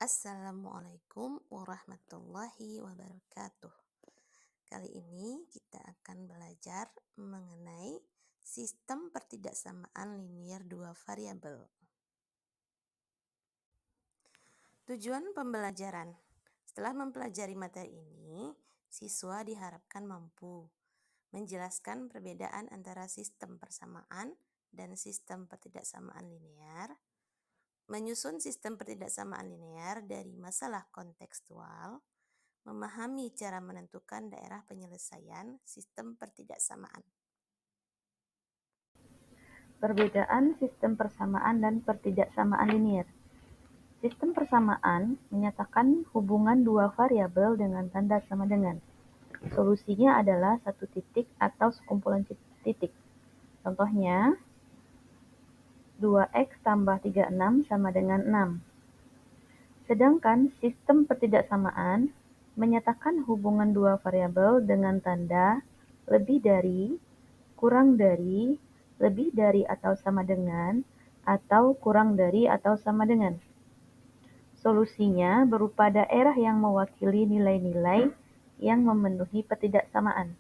Assalamualaikum warahmatullahi wabarakatuh. Kali ini kita akan belajar mengenai sistem pertidaksamaan linier dua variabel. Tujuan pembelajaran. Setelah mempelajari materi ini, siswa diharapkan mampu menjelaskan perbedaan antara sistem persamaan dan sistem pertidaksamaan linier, menyusun sistem pertidaksamaan linier dari masalah kontekstual, memahami cara menentukan daerah penyelesaian sistem pertidaksamaan. Perbedaan sistem persamaan dan pertidaksamaan linier. Sistem persamaan menyatakan hubungan dua variabel dengan tanda sama dengan. Solusinya adalah satu titik atau sekumpulan titik. Contohnya, 2x tambah 36 sama dengan 6. Sedangkan sistem pertidaksamaan menyatakan hubungan dua variabel dengan tanda lebih dari, kurang dari, lebih dari atau sama dengan, atau kurang dari atau sama dengan. Solusinya berupa daerah yang mewakili nilai-nilai yang memenuhi pertidaksamaan.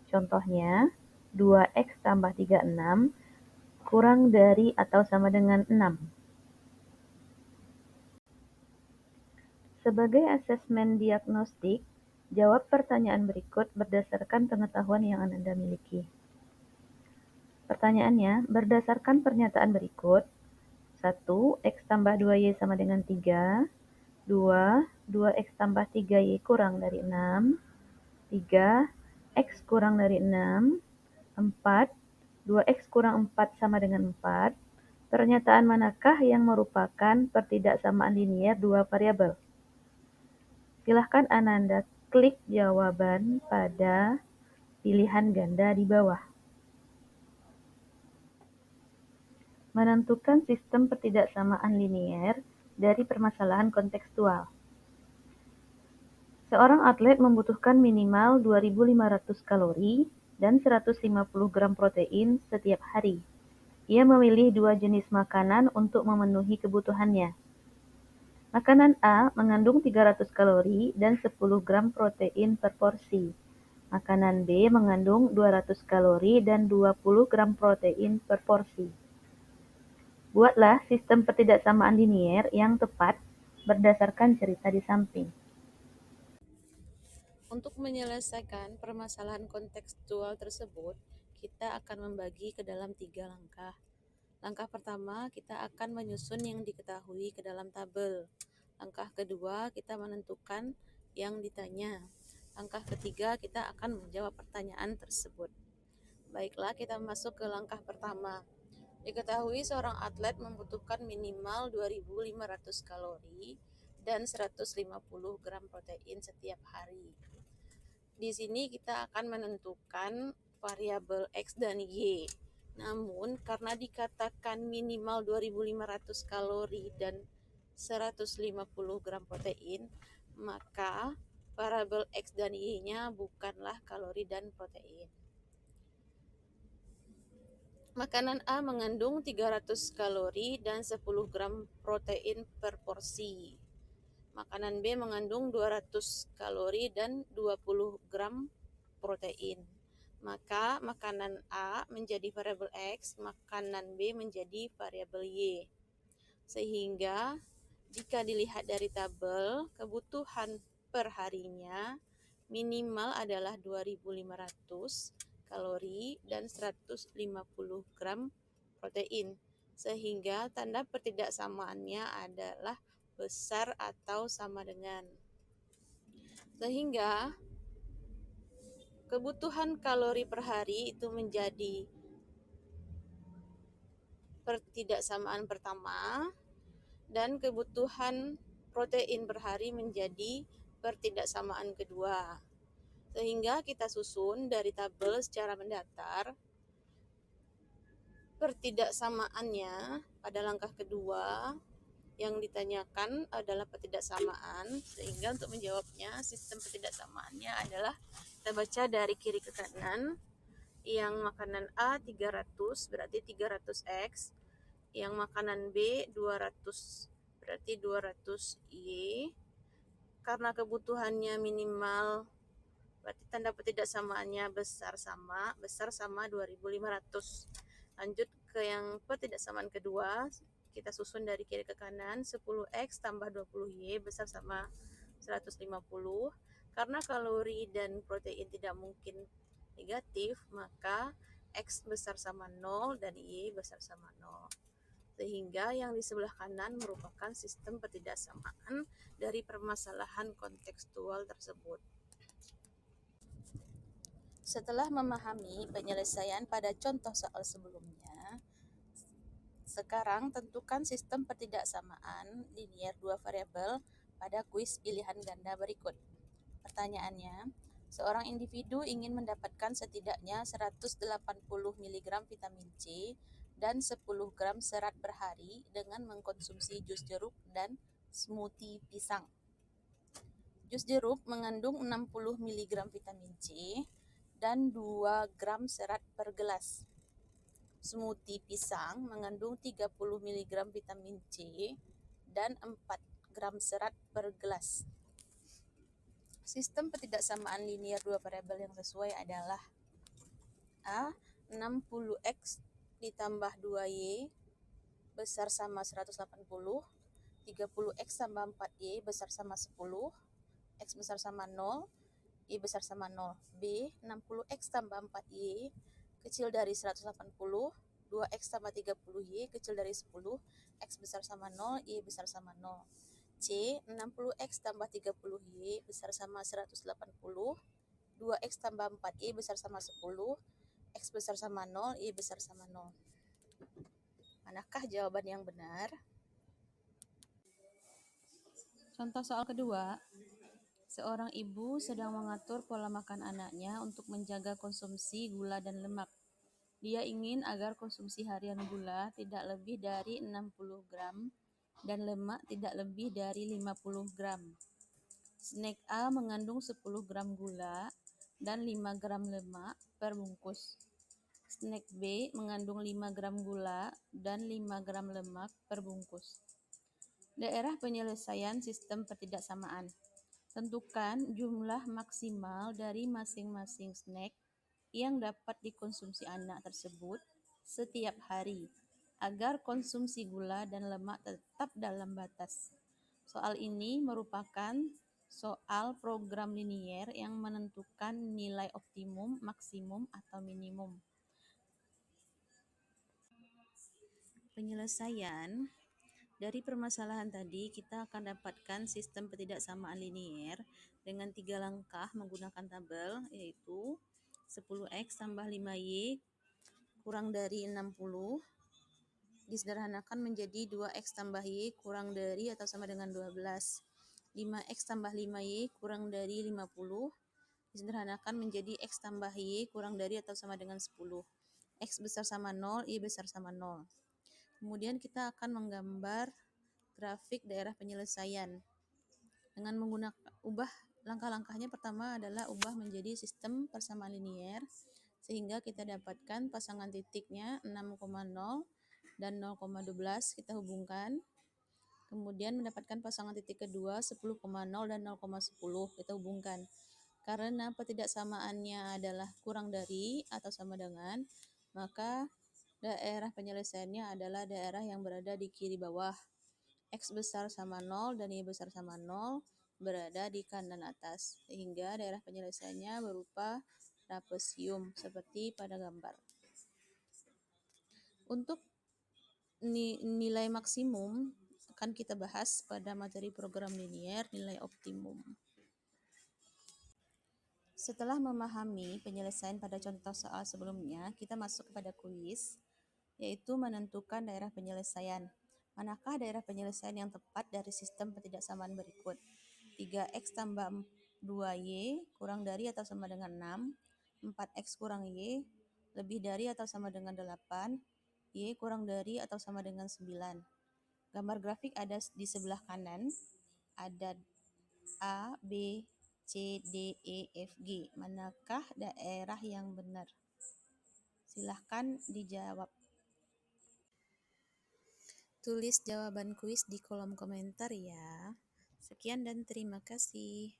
Contohnya, 2x tambah 36 kurang dari atau sama dengan 6. Sebagai asesmen diagnostik, jawab pertanyaan berikut berdasarkan pengetahuan yang Anda miliki. Pertanyaannya, berdasarkan pernyataan berikut, 1. X tambah 2Y sama dengan 3. 2. 2X tambah 3Y kurang dari 6. 3. X kurang dari 6. 4. 2X kurang 4 sama dengan 4. Pernyataan manakah yang merupakan pertidaksamaan linier dua variabel? Silahkan Ananda klik jawaban pada pilihan ganda di bawah. Menentukan sistem pertidaksamaan linier dari permasalahan kontekstual. Seorang atlet membutuhkan minimal 2.500 kalori dan 150 gram protein setiap hari. Ia memilih dua jenis makanan untuk memenuhi kebutuhannya. Makanan A mengandung 300 kalori dan 10 gram protein per porsi. Makanan B mengandung 200 kalori dan 20 gram protein per porsi. Buatlah sistem pertidaksamaan linier yang tepat berdasarkan cerita di samping. Untuk menyelesaikan permasalahan kontekstual tersebut, kita akan membagi ke dalam 3 langkah. Langkah pertama, kita akan menyusun yang diketahui ke dalam tabel. Langkah kedua, kita menentukan yang ditanya. Langkah ketiga, kita akan menjawab pertanyaan tersebut. Baiklah, kita masuk ke langkah pertama. Diketahui seorang atlet membutuhkan minimal 2.500 kalori dan 150 gram protein setiap hari. Di sini kita akan menentukan variabel X dan Y. Namun, karena dikatakan minimal 2.500 kalori dan 150 gram protein, maka variabel X dan Y-nya bukanlah kalori dan protein. Makanan A mengandung 300 kalori dan 10 gram protein per porsi. Makanan B mengandung 200 kalori dan 20 gram protein. Maka makanan A menjadi variabel X, makanan B menjadi variabel Y. Sehingga jika dilihat dari tabel, kebutuhan per harinya minimal adalah 2.500 kalori dan 150 gram protein. Sehingga tanda pertidaksamaannya adalah besar atau sama dengan. Sehingga kebutuhan kalori per hari itu menjadi pertidaksamaan pertama dan kebutuhan protein per hari menjadi pertidaksamaan kedua. Sehingga kita susun dari tabel secara mendatar. Pertidaksamaannya pada langkah kedua yang ditanyakan adalah pertidaksamaan, sehingga untuk menjawabnya sistem pertidaksamaannya adalah kita baca dari kiri ke kanan. Yang makanan A 300 berarti 300X, yang makanan B 200 berarti 200Y. Karena kebutuhannya minimal, berarti tanda ketidaksamaannya besar sama 2500. Lanjut ke yang ketidaksamaan kedua, kita susun dari kiri ke kanan. 10X tambah 20Y besar sama 150. Karena kalori dan protein tidak mungkin negatif, maka X besar sama 0 dan Y besar sama 0. Sehingga yang di sebelah kanan merupakan sistem ketidaksamaan dari permasalahan kontekstual tersebut. Setelah memahami penyelesaian pada contoh soal sebelumnya, sekarang tentukan sistem ketidaksamaan linier dua variabel pada kuis pilihan ganda berikut. Pertanyaannya, seorang individu ingin mendapatkan setidaknya 180 mg vitamin C dan 10 gram serat per hari dengan mengkonsumsi jus jeruk dan smoothie pisang. Jus jeruk mengandung 60 mg vitamin C dan 2 gram serat per gelas. Smoothie pisang mengandung 30 mg vitamin C dan 4 gram serat per gelas. Sistem ketidaksamaan linier dua variabel yang sesuai adalah A. 60X ditambah 2Y besar sama 180, 30X tambah 4Y besar sama 10, X besar sama 0, Y besar sama 0. B. 60X tambah 4Y kecil dari 180, 2X tambah 30Y kecil dari 10, X besar sama 0, Y besar sama 0. C. 60X tambah 30Y besar sama 180, 2X tambah 4Y besar sama 10, X besar sama 0, Y besar sama 0. Manakah jawaban yang benar? Contoh soal kedua, seorang ibu sedang mengatur pola makan anaknya untuk menjaga konsumsi gula dan lemak. Dia ingin agar konsumsi harian gula tidak lebih dari 60 gram dan lemak tidak lebih dari 50 gram. Snack A mengandung 10 gram gula dan 5 gram lemak per bungkus. Snack B mengandung 5 gram gula dan 5 gram lemak per bungkus. Daerah penyelesaian sistem ketidaksamaan. Tentukan jumlah maksimal dari masing-masing snack yang dapat dikonsumsi anak tersebut setiap hari agar konsumsi gula dan lemak tetap dalam batas. Soal ini merupakan soal program linier yang menentukan nilai optimum, maksimum, atau minimum. Penyelesaian dari permasalahan tadi, kita akan dapatkan sistem ketidaksamaan linier dengan 3 langkah menggunakan tabel, yaitu 10X tambah 5Y kurang dari 60 disederhanakan menjadi 2X tambah Y kurang dari atau sama dengan 12. 5X tambah 5Y kurang dari 50 disederhanakan menjadi X tambah Y kurang dari atau sama dengan 10. X besar sama 0, Y besar sama 0. Kemudian kita akan menggambar grafik daerah penyelesaian dengan menggunakan langkah-langkahnya. Pertama adalah ubah menjadi sistem persamaan linier sehingga kita dapatkan pasangan titiknya 6,0 dan 0,12 kita hubungkan. Kemudian mendapatkan pasangan titik kedua 10,0 dan 0,10 kita hubungkan. Karena ketidaksamaannya adalah kurang dari atau sama dengan, maka daerah penyelesaiannya adalah daerah yang berada di kiri bawah. X besar sama 0 dan Y besar sama 0 berada di kanan atas, sehingga daerah penyelesaiannya berupa trapesium seperti pada gambar. Untuk nilai maksimum akan kita bahas pada materi program linier nilai optimum. Setelah memahami penyelesaian pada contoh soal sebelumnya, kita masuk kepada kuis, yaitu menentukan daerah penyelesaian. Manakah daerah penyelesaian yang tepat dari sistem ketidaksamaan berikut? 3X tambah 2Y kurang dari atau sama dengan 6, 4X kurang Y lebih dari atau sama dengan 8, Y kurang dari atau sama dengan 9. Gambar grafik ada di sebelah kanan, ada A, B, C, D, E, F, G. Manakah daerah yang benar? Silahkan dijawab. Tulis jawaban kuis di kolom komentar ya. Sekian dan terima kasih.